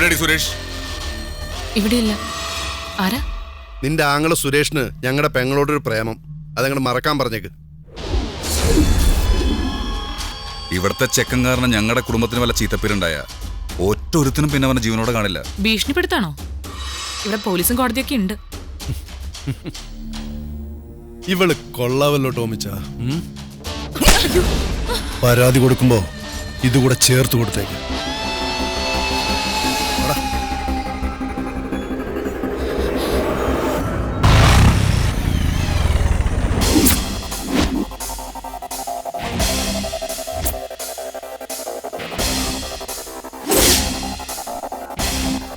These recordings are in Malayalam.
എവിടെയാടി സുരേഷ്? ഇവിടെയില്ല. ആരാ? നിന്റെ ആങ്ങള് സുരേഷിന് ഞങ്ങളുടെ പെങ്ങളോടൊരു പ്രേമം, അതങ്ങോട്ട് മറക്കാൻ പറഞ്ഞേക്ക്. ഇവിടുത്തെ ചെക്കൻ കാരണം ഞങ്ങളുടെ കുടുംബത്തിന് വല്ല ചീത്തപ്പേരുണ്ടായ ഒറ്റൊരുത്തിനും പിന്നെ അവനെ ജീവനോടെ കാണില്ല. ഭീഷണിപ്പെടുത്താണോ? ഇവിടെ പോലീസും കോടതിയൊക്കെ ഉണ്ട്. ഇവള് കൊള്ളാവല്ലോ ടോമിച്ച. പരാതി കൊടുക്കുമ്പോ ഇതുകൂടെ ചേർത്ത് കൊടുത്തേക്ക്.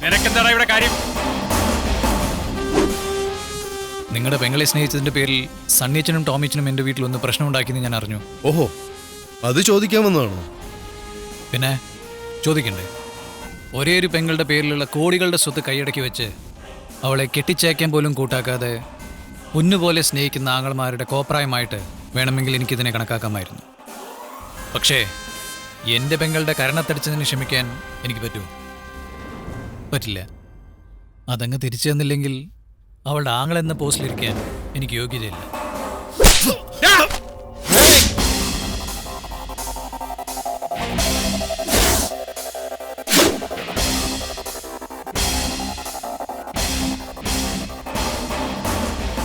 നിനക്കെന്താടാ ഇവിടെ കാര്യം? നിങ്ങളുടെ പെങ്ങളെ സ്നേഹിച്ചതിന്റെ പേരിൽ സണ്ണിയച്ചനും ടോമിച്ചനും എന്റെ വീട്ടിൽ ഒന്ന് പ്രശ്നം ഉണ്ടാക്കിയെന്ന് ഞാൻ അറിഞ്ഞു. ഓഹോ, അത് ചോദിക്കാൻ വന്നതാണോ? പിന്നെ ചോദിക്കണ്ടേ? ഒരേ ഒരു പെങ്ങളുടെ പേരിലുള്ള കോടികളുടെ സ്വത്ത് കൈയടക്കി വെച്ച് അവളെ കെട്ടിച്ചേക്കാൻ പോലും കൂട്ടാക്കാതെ പൊന്നുപോലെ സ്നേഹിക്കുന്ന ആങ്ങളമാരുടെ കോപ്രായമായിട്ട് വേണമെങ്കിൽ എനിക്കിതിനെ കണക്കാക്കാമായിരുന്നു. പക്ഷേ എൻ്റെ പെങ്ങളുടെ കരണത്തടിച്ചതിന് ക്ഷമിക്കാൻ എനിക്ക് പറ്റുമോ? പറ്റില്ല. അതങ്ങ് തിരിച്ചു തന്നില്ലെങ്കിൽ അവളുടെ ആങ്ങളെന്ന പോസ്റ്റിലിരിക്കാൻ എനിക്ക് യോഗ്യതയില്ല.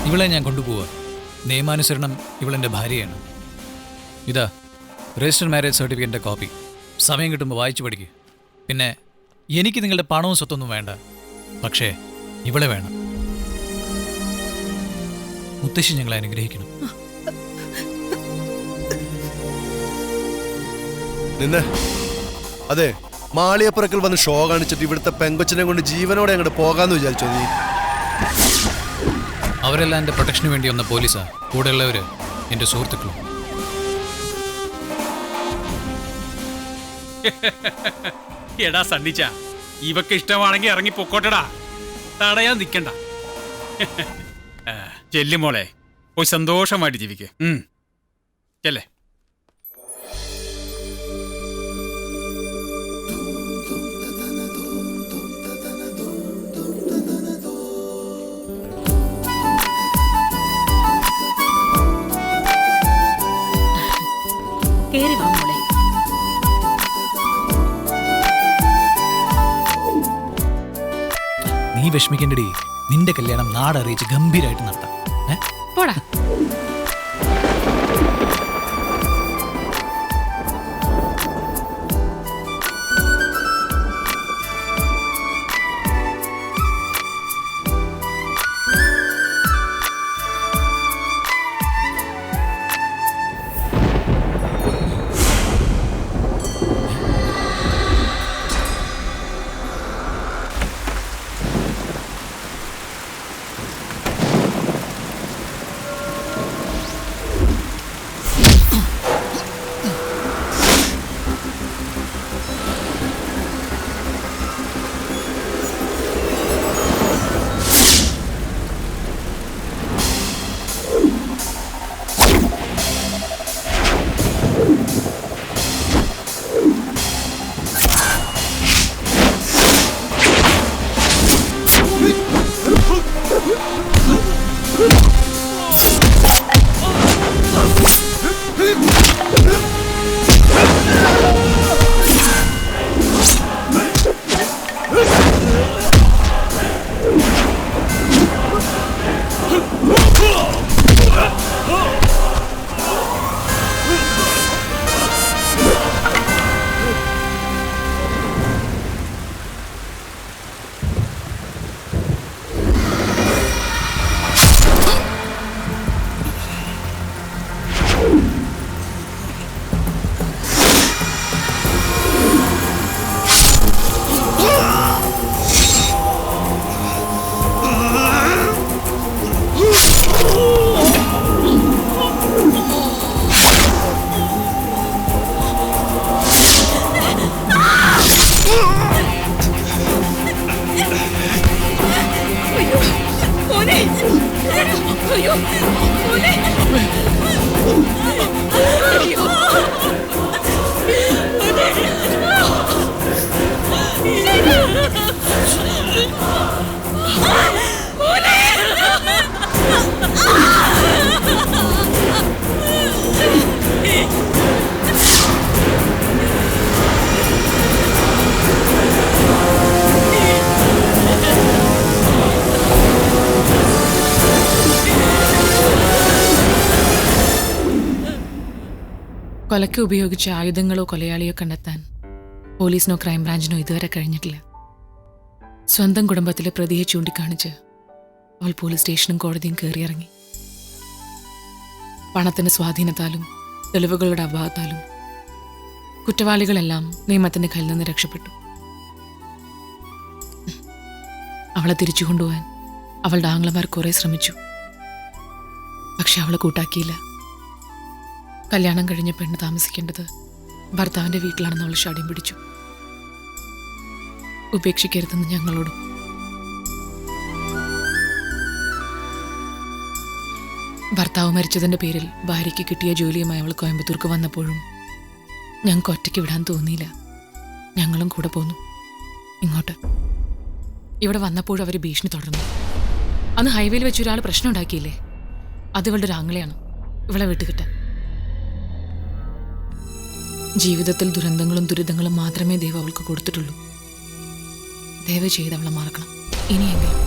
ഇവളെ ഞാൻ കൊണ്ടുപോവുക. നിയമാനുസരണം ഇവളെൻ്റെ ഭാര്യയാണ്. ഇതാ രജിസ്റ്റർ മാരേജ് സർട്ടിഫിക്കറ്റിൻ്റെ കോപ്പി. സമയം കിട്ടുമ്പോൾ വായിച്ചു പഠിക്കുക. പിന്നെ എനിക്ക് നിങ്ങളുടെ പണവും സ്വത്തൊന്നും വേണ്ട, പക്ഷേ ഇവളെ വേണം. മുത്തശ്ശി ഞങ്ങളെ അനുഗ്രഹിക്കണം. നിന്നെ അതെ, മാളിയപ്പുറക്കൽ വന്ന് ഷോ കാണിച്ചിട്ട് ഇവിടുത്തെ പെങ്കൊച്ചിനെ കൊണ്ട് ജീവനോടെ അങ്ങോട്ട് പോകാന്ന് വിചാരിച്ചോ നീ? അവരെല്ലാം എൻ്റെ പ്രൊട്ടക്ഷന് വേണ്ടി വന്ന പോലീസാ. കൂടെയുള്ളവര് എൻ്റെ സുഹൃത്തുക്കളും. എടാ സണ്ണിച്ച, ഇവക്ക് ഇഷ്ടമാണെങ്കിൽ ഇറങ്ങി പൊക്കോട്ടടാ, തടയാൻ നിൽക്കണ്ട. ചെല്ലുമോളെ, പോയി സന്തോഷമായിട്ട് ജീവിക്കേ. ചെല്ലേ. കേറി വാ മോളെ. നീ വിഷമിക്കേണ്ടടി. നിന്റെ കല്യാണം നാടറിയിച്ച് ഗംഭീരമായിട്ട് നടത്താം. പോടാ. കൊലയ്ക്ക് ഉപയോഗിച്ച ആയുധങ്ങളോ കൊലയാളിയോ കണ്ടെത്താൻ പോലീസിനോ ക്രൈംബ്രാഞ്ചിനോ ഇതുവരെ കഴിഞ്ഞിട്ടില്ല. സ്വന്തം കുടുംബത്തിലെ പ്രതിയെ ചൂണ്ടിക്കാണിച്ച് അവൾ പോലീസ് സ്റ്റേഷനും കോടതിയും കയറിയിറങ്ങി. പണത്തിന്റെ സ്വാധീനത്താലും തെളിവുകളുടെ അഭാവത്താലും കുറ്റവാളികളെല്ലാം നിയമത്തിന്റെ കയ്യിൽ നിന്ന് രക്ഷപ്പെട്ടു. അവളെ തിരിച്ചു കൊണ്ടുപോകാൻ അവളുടെ ആംഗ്ലമാർ കുറെ ശ്രമിച്ചു. പക്ഷെ അവളെ കൂട്ടാക്കിയില്ല. കല്യാണം കഴിഞ്ഞ പെണ്ണ് താമസിക്കേണ്ടത് ഭർത്താവിന്റെ വീട്ടിലാണെന്ന് അവൾ ഷാഠ്യം പിടിച്ചു. ഉപേക്ഷിക്കരുതെന്ന് ഞങ്ങളോടും. ഭർത്താവ് മരിച്ചതിന്റെ പേരിൽ ഭാര്യയ്ക്ക് കിട്ടിയ ജോലിയുമായി അവൾ കോയമ്പത്തൂർക്ക് വന്നപ്പോഴും ഞങ്ങൾക്ക് ഒറ്റയ്ക്ക് വിടാൻ തോന്നിയില്ല. ഞങ്ങളും കൂടെ പോന്നു ഇങ്ങോട്ട്. ഇവിടെ വന്നപ്പോഴും അവർ ഭീഷണി തുടർന്നു. അന്ന് ഹൈവേയിൽ വെച്ച് ഒരാൾ പ്രശ്നം ഉണ്ടാക്കിയില്ലേ, അത് ഇവളുടെ ഒരു ആംഗ്ലയാണ്. ഇവളെ വിട്ടുകിട്ടാൻ ജീവിതത്തിൽ ദുരന്തങ്ങളും ദുരിതങ്ങളും മാത്രമേ ദൈവം അവൾക്ക് കൊടുത്തിട്ടുള്ളൂ. ദയവ് ചെയ്ത് അവളെ മറക്കണം ഇനിയെങ്കിലും.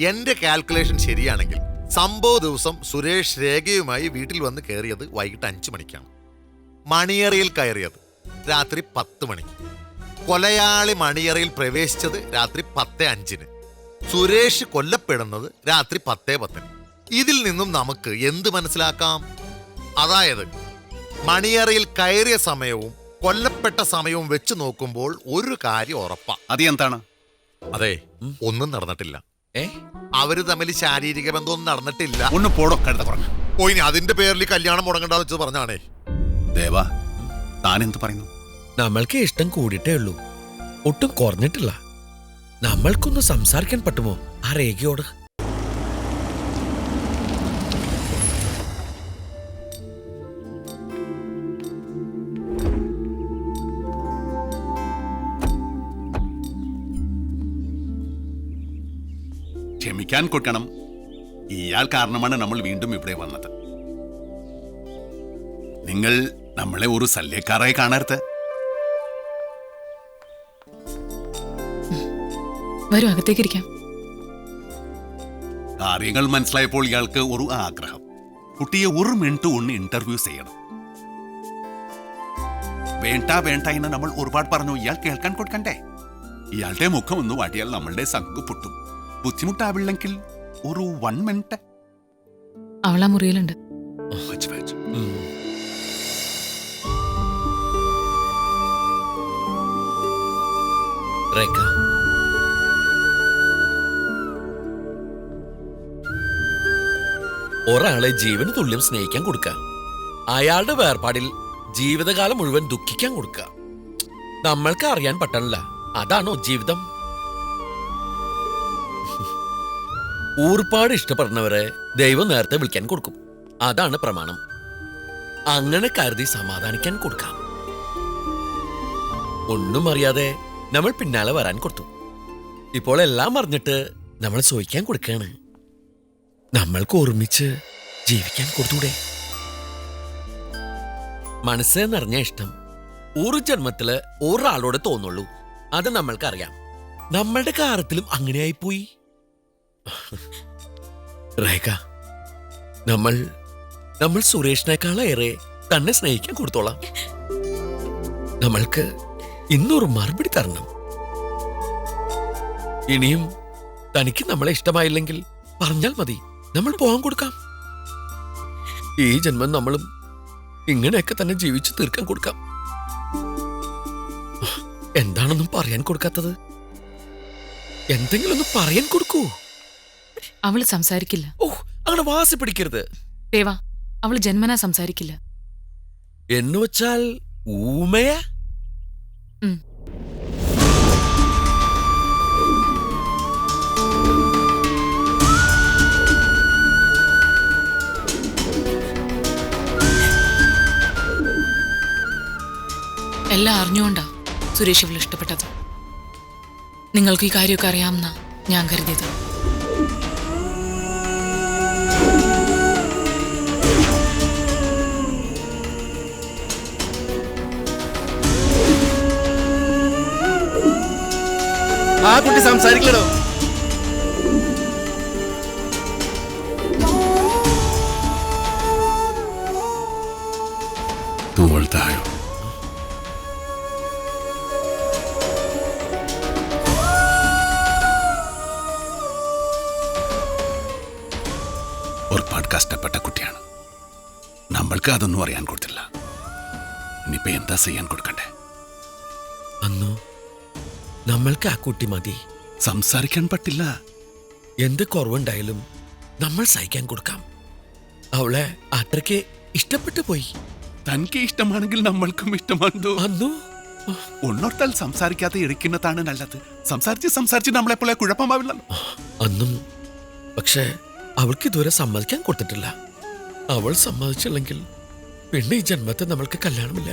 എന്റെ കാൽക്കുലേഷൻ ശരിയാണെങ്കിൽ സംഭവ ദിവസം സുരേഷ് രേഖയുമായി വീട്ടിൽ വന്ന് കയറിയത് വൈകിട്ട് 5 മണിക്കാണ്. മണിയറയിൽ കയറിയത് രാത്രി 10 മണിക്ക്. കൊലയാളി മണിയറയിൽ പ്രവേശിച്ചത് രാത്രി 10:05. സുരേഷ് കൊല്ലപ്പെടുന്നത് രാത്രി 10:10. ഇതിൽ നിന്നും നമുക്ക് എന്ത് മനസ്സിലാക്കാം? അതായത് മണിയറയിൽ കയറിയ സമയവും കൊല്ലപ്പെട്ട സമയവും വെച്ച് നോക്കുമ്പോൾ ഒരു കാര്യം ഉറപ്പാ. അത് എന്താണ്? അതെ, ഒന്നും നടന്നിട്ടില്ല. അവര് തമ്മിൽ ശാരീരിക ബന്ധമൊന്നും നടന്നിട്ടില്ല. ഒന്ന് പോടോ കഴുത പറഞ്ഞു. പോയിനി അതിന്റെ പേരിൽ കല്യാണം മുടങ്ങണ്ടെന്ന് വെച്ച് പറഞ്ഞാണേ. ദേവാ, താൻ എന്ത് പറയുന്നു? നമ്മൾക്ക് ഇഷ്ടം കൂടിയിട്ടേ ഉള്ളൂ, ഒട്ടും കുറഞ്ഞിട്ടില്ല. നമ്മൾക്കൊന്ന് സംസാരിക്കാൻ പറ്റുമോ ആ രേഖയോട്? ക്ഷമിക്കാൻ കൊടുക്കണം. ഇയാൾ കാരണമാണ് നമ്മൾ വീണ്ടും ഇവിടെ വന്നത്. നിങ്ങൾ നമ്മളെ ഒരു ശല്യക്കാരായി കാണരുത്. വരൂ, അകത്തേക്കിരിക്കാം. കാര്യങ്ങൾ മനസ്സിലായപ്പോൾ ഇയാൾക്ക് ഒരു ആഗ്രഹം. കുട്ടിയെ ഒരു മിനിറ്റ് ഒന്ന് ഇന്റർവ്യൂ ചെയ്യണം. വേണ്ട വേണ്ട എന്ന് നമ്മൾ ഒരുപാട് പറഞ്ഞു. ഇയാൾ കേൾക്കാൻ കൊടുക്കണ്ടേ? ഇയാളുടെ മുഖം ഒന്ന് വാട്ടിയാൽ നമ്മളുടെ സംഘ് പൊട്ടും. ബുദ്ധിമുട്ടാവില്ലെങ്കിൽ ഒരു 1 മിനിറ്റ്. അവളാ മുറിയിലുണ്ട്. രേഖ, ഒരാളെ ജീവന് തുല്യം സ്നേഹിക്കാൻ കൊടുക്ക, അയാളുടെ വേർപാടിൽ ജീവിതകാലം മുഴുവൻ ദുഃഖിക്കാൻ കൊടുക്ക. നമ്മൾക്ക് അറിയാൻ പറ്റണില്ല, അതാണോ ജീവിതം? ഊർപ്പാട് ഇഷ്ടപ്പെടുന്നവരെ ദൈവം നേരത്തെ വിളിക്കാൻ കൊടുക്കും, അതാണ് പ്രമാണം. അങ്ങനെ കരുതി സമാധാനിക്കാൻ കൊടുക്കാം. ഒന്നും അറിയാതെ നമ്മൾ പിന്നാലെ വരാൻ കൊടുത്തു. ഇപ്പോൾ എല്ലാം അറിഞ്ഞിട്ട് നമ്മൾ സോയിക്കാൻ കൊടുക്കാണ്. നമ്മൾക്ക് ഒരുമിച്ച് ജീവിക്കാൻ കൊടുത്തൂടെ? മനസ്സ് നിറഞ്ഞ ഇഷ്ടം ഒരു ജന്മത്തില് ഒരാളോട് തോന്നുള്ളൂ, അത് നമ്മൾക്കറിയാം. നമ്മളുടെ കാര്യത്തിലും അങ്ങനെയായിപ്പോയി. രേഖ, നമ്മൾ സുരേഷിനേക്കാളേറെ തന്നെ സ്നേഹിക്കാൻ കൊടുത്തോളാം. നമ്മൾക്ക് ഇന്നൊരു മറുപടി തരണം. ഇനിയും തനിക്ക് നമ്മളെ ഇഷ്ടമായില്ലെങ്കിൽ പറഞ്ഞാൽ മതി, നമ്മൾ പോകാൻ കൊടുക്കാം. ഈ ജന്മം നമ്മളും ഇങ്ങനെയൊക്കെ തന്നെ ജീവിച്ചു തീർക്കാൻ കൊടുക്കാം. എന്താണെന്നും പറയാൻ കൊടുക്കാത്തത്? എന്തെങ്കിലും ഒന്ന് പറയാൻ കൊടുക്കൂ. അവള് സംസാരിക്കില്ല. ഓ, അങ്ങനെ വാസി പിടിക്കരുത് ദേവാ. അവള് ജന്മനാ സംസാരിക്കില്ല. എന്ന് വെച്ചാൽ ഊമയാ? എല്ലാം അറിഞ്ഞുകൊണ്ടാ സുരേഷ് ഇവളെ ഇഷ്ടപ്പെട്ടത്. നിങ്ങൾക്ക് ഈ കാര്യമൊക്കെ അറിയാമെന്നാ ഞാൻ കരുതിയത്. ആ കുട്ടി സംസാരിക്കണോ? तू बोलता है ഒരുപാട് കഷ്ടപ്പെട്ട കുട്ടിയാണ്. നമ്മൾക്ക് അതൊന്നും അറിയാൻ കൊടുത്തില്ല. ഇനിയിപ്പോ എന്താ ചെയ്യാൻ കൊടുക്കണ്ടേ? അന്നു നമ്മൾക്ക് ആ കുട്ടി മതി. സംസാരിക്കാൻ പറ്റില്ല. എന്ത് കുറവുണ്ടായാലും നമ്മൾ സഹിക്കാൻ കൊടുക്കാം. അവളെ അത്രയ്ക്ക് ഇഷ്ടപ്പെട്ടു പോയി. തനിക്ക് ഇഷ്ടമാണെങ്കിൽ നമ്മൾക്കും ഇഷ്ടമാണോ? അന്നു ഒന്നോർത്താൽ സംസാരിക്കാതെ ഇരിക്കുന്നതാണ് നല്ലത്. സംസാരിച്ച് നമ്മളെപ്പോലെ കുഴപ്പമാവില്ലല്ലോ. അന്നും പക്ഷെ അവൾക്ക് ഇതുവരെ സമ്മതിക്കാൻ കൊടുത്തിട്ടില്ല. അവൾ സമ്മതിച്ചില്ലെങ്കിൽ പിന്നെ ഈ ജന്മത്തെ നമ്മൾക്ക് കല്യാണമില്ല.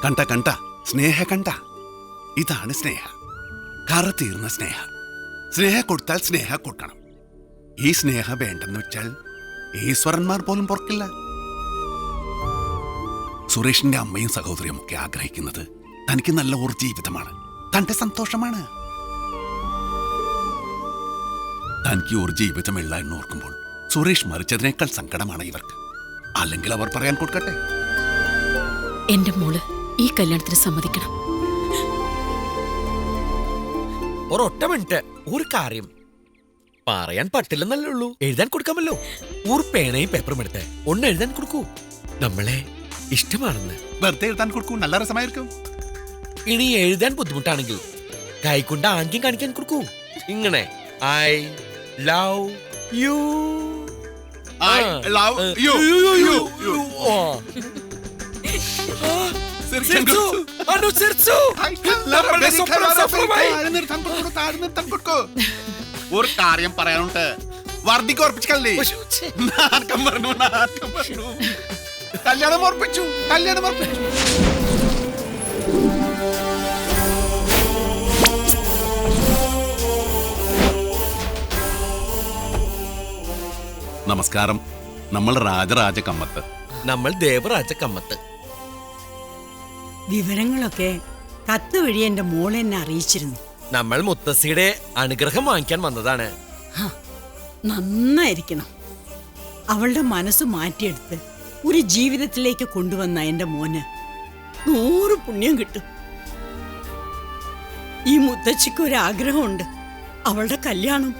കണ്ട സ്നേഹ കണ്ട, ഇതാണ് സ്നേഹ. കറ തീർന്ന സ്നേഹ. സ്നേഹ കൊടുത്താൽ സ്നേഹ കൊടുക്കണം. ഈ സ്നേഹ വേണ്ടെന്ന് വെച്ചാൽ ഈശ്വരന്മാർ പോലും പൊറക്കില്ല. സുരേഷിന്റെ അമ്മയും സഹോദരിയും ഒക്കെ ആഗ്രഹിക്കുന്നത് തനിക്ക് നല്ല ഒരു ജീവിതമാണ്, തന്റെ സന്തോഷമാണ്. തനിക്ക് ഒരു ജീവിതമില്ല എന്ന് ഓർക്കുമ്പോൾ സുരേഷ് മരിച്ചതിനേക്കാൾ സങ്കടമാണ് ഇവർക്ക്. അല്ലെങ്കിൽ അവർ പറയാൻ കൊടുക്കട്ടെ. എന്റെ മോള് ഈ കല്യാണത്തിന് സമ്മതിക്കണം. ഒരൊറ്റ മിനിറ്റ്, ഒരു കാര്യം പറയാൻ പറ്റില്ലെന്നല്ലേ ഉള്ളൂ. എഴുതാൻ കൊടുക്കാമല്ലോ. ഒരു പേനയും പേപ്പറും എടുത്ത് ഒന്ന് എഴുതാൻ കൊടുക്കൂ. നമ്മളെ ഇഷ്ടമാണെന്ന് വെറുതെ എഴുതാൻ കൊടുക്കൂ, നല്ല രസമായിരിക്കും. ഇനി എഴുതാൻ ബുദ്ധിമുട്ടാണെങ്കിൽ കൈകൊണ്ട് ആംഗ്യം കാണിക്കാൻ കൊടുക്കൂ. ഇങ്ങനെ I love you. I love you. ഒരു കാര്യം പറയാനുണ്ട്. വർദ്ധിക്ക് ഉറപ്പിച്ചല്ലേ? നാടകം പറഞ്ഞു. കല്യാണം ഉറപ്പിച്ചു. നമസ്കാരം. നമ്മൾ രാജരാജ കമ്മത്ത്. നമ്മൾ ദേവരാജ കമ്മത്ത്. വിവരങ്ങളൊക്കെ കത്ത് വഴി എന്റെ മോൾ എന്നെ അറിയിച്ചിരുന്നു. നമ്മൾ മുത്തശ്ശിയുടെ അനുഗ്രഹം വാങ്ങിക്കാൻ വന്നതാണ്. നന്നായിരിക്കണം. അവളുടെ മനസ്സ് മാറ്റിയെടുത്ത് ഒരു ജീവിതത്തിലേക്ക് കൊണ്ടുവന്ന എന്റെ മോന് 100 പുണ്യം കിട്ടും. ഈ മുത്തച്ഛിക്ക് ഒരു ആഗ്രഹമുണ്ട്, അവളുടെ കല്യാണം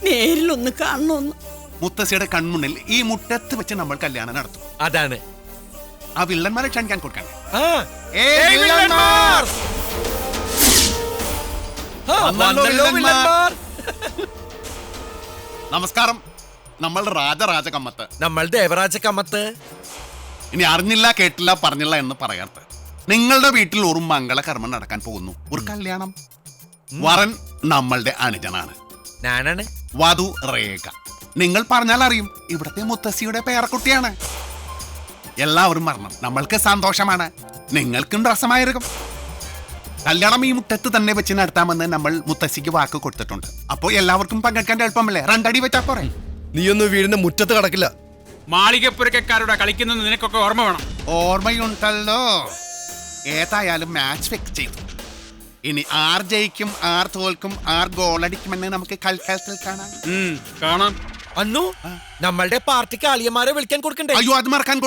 നേരിലൊന്ന് കാണണമെന്ന്. മുത്തശ്ശിയുടെ കൺമുന്നിൽ ഈ മുറ്റത്ത് വെച്ച് നമ്മൾ കല്യാണം നടത്തും. അതാണ് ആ വില്ലന്മാരെ ക്ഷണിക്കാൻ കൊടുക്കാൻ. നമസ്കാരം. നമ്മൾ രാജരാജ കമ്മത്ത്. നമ്മൾ ദേവരാജ കമ്മത്ത്. ഇനി അറിഞ്ഞില്ല, കേട്ടില്ല, പറഞ്ഞില്ല എന്ന് പറയാത്ത നിങ്ങളുടെ വീട്ടിൽ ഒരു മംഗളകർമ്മം നടക്കാൻ പോകുന്നു. ഒരു കല്യാണം. വരൻ നമ്മളുടെ അനുജനാണ്. ഞാനാണ് വധു രേഖ. നിങ്ങൾ പറഞ്ഞാൽ അറിയും, ഇവിടത്തെ മുത്തശ്ശിയുടെ പേരക്കുട്ടിയാണ്. എല്ലാവരും മരണം. നമ്മൾക്ക് സന്തോഷമാണ്, നിങ്ങൾക്കും രസമായിരിക്കും. കല്യാണം ഈ മുറ്റത്ത് തന്നെ വെച്ച് നടത്താമെന്ന് നമ്മൾ മുത്തശ്ശിക്ക് വാക്ക് കൊടുത്തിട്ടുണ്ട്. അപ്പോ എല്ലാവർക്കും പങ്കെടുക്കാൻ എളുപ്പമല്ലേ? 2 അടി വെച്ചാ പോരെ. നീയൊന്നും വീടിന്റെ മുറ്റത്ത് കടക്കില്ല. മാളികപ്പുരക്കാരുടെ കളിക്കുന്നത് നിനക്കൊക്കെ ഓർമ്മ വേണം. ഓർമ്മയുണ്ടല്ലോ. ഏതായാലും മാച്ച് ഫിക്സ് ചെയ്തു. ഇനി ആർ ജയിക്കും, ആർ തോൽക്കും, ആർ ഗോളടിക്കുമെന്ന് നമുക്ക് കൽക്കാലത്തിൽ കാണാം. അന്നു നമ്മളുടെ പാർട്ടിക്ക് ആളിയന്മാരെ വിളിക്കാൻ കൊടുക്കണ്ടേ? അയ്യോ, അത് മറക്കാൻ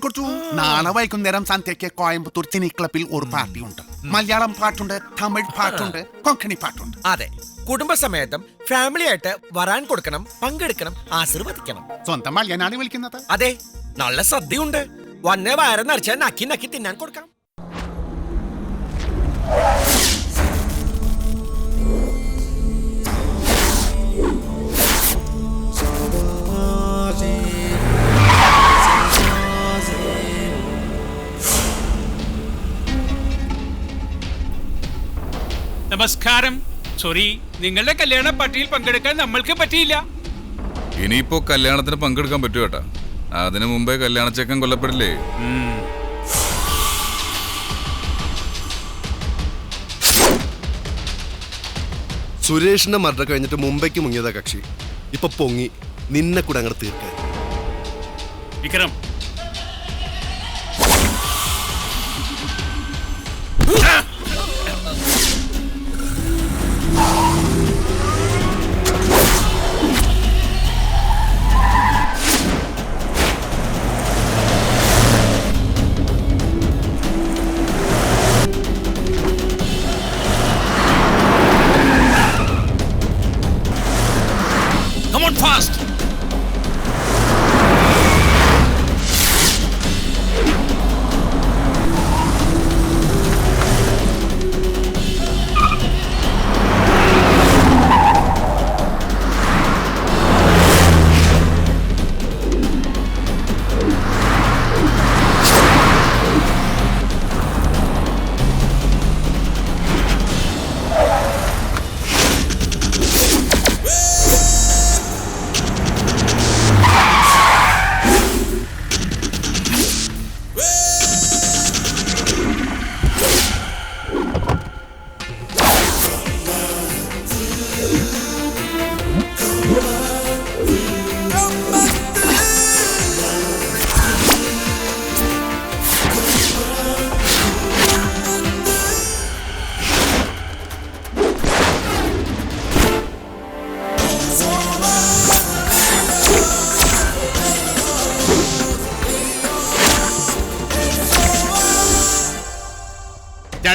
കൊടുത്തു. നാളെ വൈകുന്നേരം സന്ധ്യയ്ക്ക് കോയമ്പത്തൂർ സിനി ക്ലബിൽ ഒരു പാർട്ടി ഉണ്ട്. മലയാളം പാട്ടുണ്ട്, തമിഴ് പാട്ടുണ്ട്, കൊങ്കണി പാട്ടുണ്ട്. അതെ, കുടുംബസമേതം ഫാമിലി ആയിട്ട് വരാൻ കൊടുക്കണം, പങ്കെടുക്കണം, ആശീർവദിക്കണം. സ്വന്തം മലയാനാണ് വിളിക്കുന്നത്. അതെ, നല്ല സദ്യയുണ്ട്. വന്നെ വയറ് നിറച്ചാൽ നക്കി നക്കി തിന്നാൻ കൊടുക്കാം. നമസ്കാരം. സോറി, നിങ്ങളുടെ കല്യാണ പാർട്ടിയിൽ പങ്കെടുക്കാൻ നമ്മൾക്ക് പറ്റിയില്ല. ഇനിയിപ്പോ കല്യാണത്തിന് പങ്കെടുക്കാൻ പറ്റുമോ ഏട്ടാ? അതിനു മുമ്പേ കല്യാണച്ചക്കൻ കൊല്ലപ്പെടില്ലേ? സുരേഷിന്റെ മർഡർ കഴിഞ്ഞിട്ട് മുംബൈക്ക് മുങ്ങിയതാ കക്ഷി. ഇപ്പൊ പൊങ്ങി നിന്നെ കൂടെ അങ്ങോട്ട് തീർക്കാൻ. വിക്രം,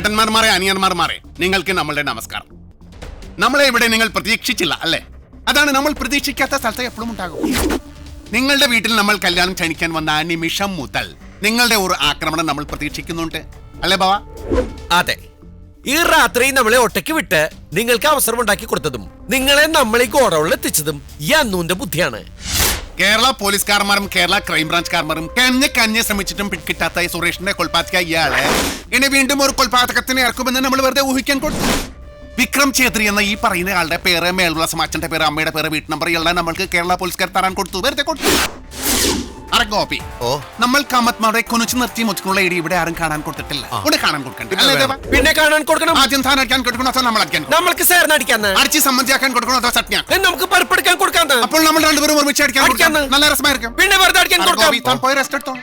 ഏട്ടന്മാർമാരെ അനിയന്മാർമാരെ നിങ്ങൾക്ക് നമ്മളുടെ നമസ്കാരം. നമ്മളെ ഇവിടെ നിങ്ങൾ പ്രതീക്ഷിച്ചില്ല അല്ലേ? അതാണ്, നമ്മൾ പ്രതീക്ഷിക്കാത്ത സ്ഥലത്ത് എപ്പോഴും ഉണ്ടാകും. നിങ്ങളുടെ വീട്ടിൽ നമ്മൾ കല്യാണം ക്ഷണിക്കാൻ വന്ന ആ നിമിഷം മുതൽ നിങ്ങളുടെ ഒരു ആക്രമണം നമ്മൾ പ്രതീക്ഷിക്കുന്നുണ്ട് അല്ലേ ബാവ? അതെ, ഈ രാത്രി നമ്മളെ ഒറ്റയ്ക്ക് വിട്ട് നിങ്ങൾക്ക് അവസരം ഉണ്ടാക്കി കൊടുത്തതും നിങ്ങളെ നമ്മളെ ഗോഡൌണിൽ എത്തിച്ചതും ഈ അന്നൂന്റെ ബുദ്ധിയാണ്. കേരള പോലീസുകാരന്മാരും കേരള ക്രൈംബ്രാഞ്ചുകാരന്മാരും കഞ്ഞ് ശ്രമിച്ചിട്ടും കിട്ടാത്ത സുരേഷിന്റെ കൊൽപ്പാത്തിക്ക ഇയാളെ ഇനി വീണ്ടും ഒരു കൊൽപാതകത്തിന് ഇറക്കുമെന്ന് നമ്മൾ വെറുതെ ഊഹിക്കാൻ കൊടുത്തു. വിക്രം ഛേത്രി എന്ന ഈ പറയുന്ന ആളുടെ പേര്, മേലുള്ള സമാച്ചന്റെ പേര്, അമ്മയുടെ പേര്, വീട്ടു നമ്പർ എല്ലാം നമ്മൾക്ക് കേരള പോലീസുകാർ തരാൻ കൊടുത്തു, വെറുതെ കൊടുത്തു. അറഗോപി നമ്മൾ കാമത്മാരുടെ കൊനിച്ചു നിർത്തി മുച്ചുള്ള ഇടി ഇവിടെ ആരും കാണാൻ കൊടുത്തിട്ടില്ല. ഇവിടെ കാണാൻ കൊടുക്കണ്ട. പിന്നെ കാണാൻ കൊടുക്കണം. ആദ്യം താൻ അടിക്കാൻ കൊടുക്കണോ അതോ നമ്മൾ അടിക്കാൻ? നമ്മൾക്ക് സേർന്നടിക്കാൻ, അടിച്ച് സമ്മതിയാക്കാൻ കൊടുക്കണോ അതോ ചട്നിയാക്കാൻ? നമുക്ക് പരിപ്പെടുക്കാൻ കൊടുക്കാൻ. അപ്പോൾ നമ്മൾ രണ്ടുപേരും ഒരുമിച്ച് അടിക്കാൻ നല്ല രസമായിരിക്കും. പിന്നെ വെറുതെ അടിക്കാൻ കൊടുക്കാം. താൻ പോയി റെസ്റ്റ് എടുത്തോ.